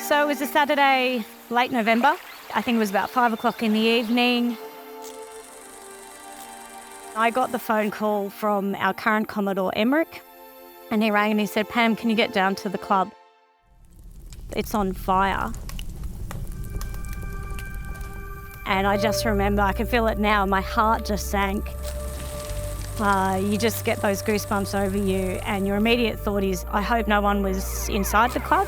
So it was a Saturday, late November. I think it was about 5 o'clock in the evening. I got the phone call from our current Commodore, Emmerich, and he rang and he said, "Pam, can you get down to the club? It's on fire." And I just remember, I can feel it now, my heart just sank. You just get those goosebumps over you, and your immediate thought is, I hope no one was inside the club.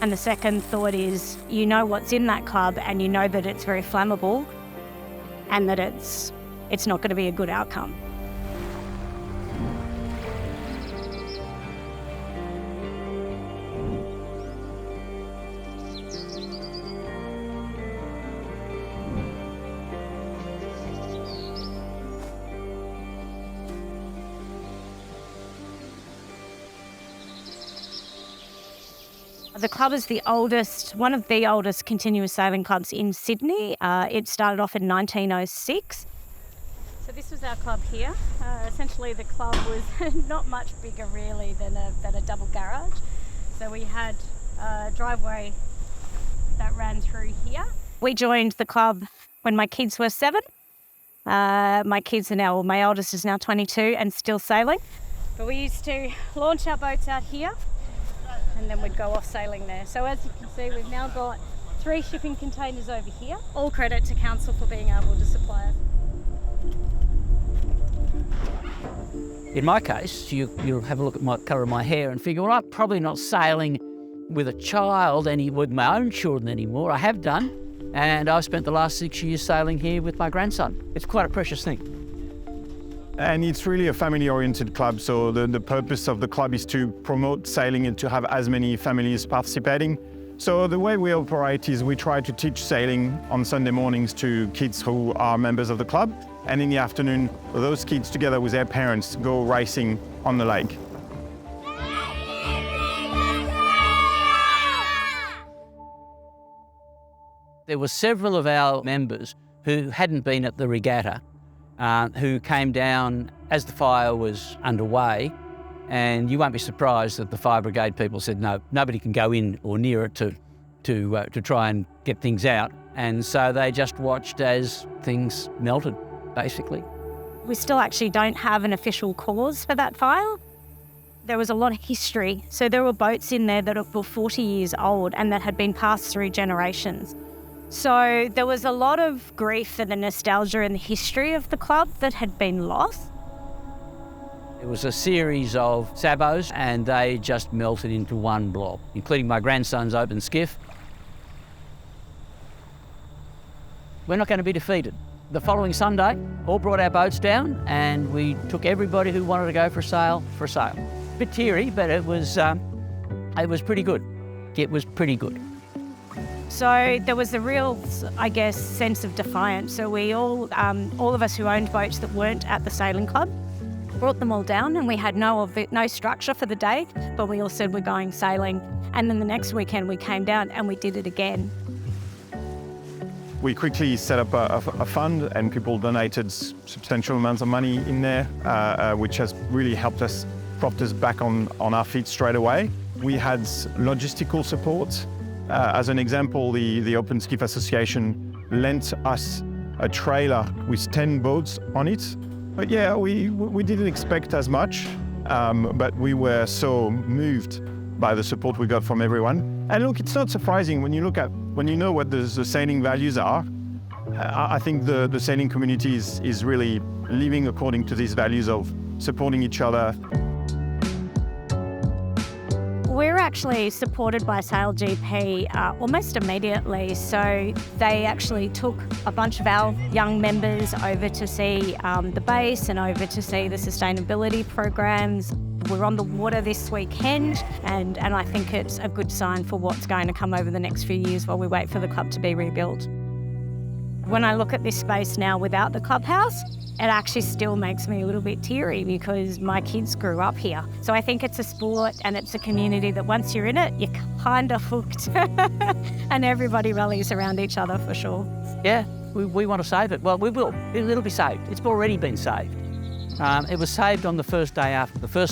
And the second thought is, you know what's in that club and you know that it's very flammable and that it's not going to be a good outcome. The club is one of the oldest continuous sailing clubs in Sydney. It started off in 1906. So this was our club here. Essentially the club was not much bigger really than a double garage. So we had a driveway that ran through here. We joined the club when my kids were 7. My eldest is now 22 and still sailing. But we used to launch our boats out here, and then we'd go off sailing there. So as you can see, we've now got 3 shipping containers over here. All credit to council for being able to supply us. In my case, you'll have a look at my colour of my hair and figure, well, I'm probably not sailing with a child with my own children anymore. I have done, and I've spent the last 6 years sailing here with my grandson. It's quite a precious thing. And it's really a family-oriented club, so the purpose of the club is to promote sailing and to have as many families participating. So the way we operate is we try to teach sailing on Sunday mornings to kids who are members of the club, and in the afternoon, those kids together with their parents go racing on the lake. There were several of our members who hadn't been at the regatta, who came down as the fire was underway, and you won't be surprised that the fire brigade people said no, nobody can go in or near it to try and get things out, and so they just watched as things melted, basically. We still actually don't have an official cause for that fire. There was a lot of history, so there were boats in there that were 40 years old and that had been passed through generations. So there was a lot of grief and the nostalgia and the history of the club that had been lost. It was a series of sabos and they just melted into one blob, including my grandson's open skiff. We're not going to be defeated. The following Sunday, all brought our boats down and we took everybody who wanted to go for a sail. A bit teary, but it was pretty good. It was pretty good. So there was a real, sense of defiance. So we all of us who owned boats that weren't at the sailing club, brought them all down, and we had no structure for the day, but we all said we're going sailing. And then the next weekend we came down and we did it again. We quickly set up a fund, and people donated substantial amounts of money in there, which has really helped us, propped us back on our feet straight away. We had logistical support. As an example, the Open Skiff Association lent us a trailer with 10 boats on it. But yeah, we didn't expect as much, but we were so moved by the support we got from everyone. And look, it's not surprising when you know what the sailing values are. I think the sailing community is really living according to these values of supporting each other. We're actually supported by SailGP almost immediately. So they actually took a bunch of our young members over to see the base and over to see the sustainability programs. We're on the water this weekend, and I think it's a good sign for what's going to come over the next few years while we wait for the club to be rebuilt. When I look at this space now without the clubhouse, it actually still makes me a little bit teary because my kids grew up here. So I think it's a sport and it's a community that once you're in it, you're kind of hooked and everybody rallies around each other for sure. Yeah, we want to save it. Well, we will. It'll be saved. It's already been saved. It was saved on the first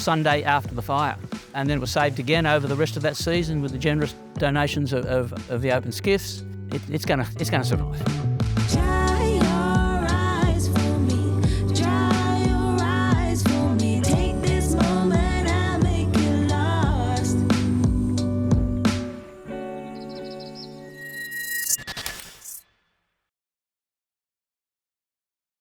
Sunday after the fire, and then it was saved again over the rest of that season with the generous donations of the open skiffs. It's going to survive.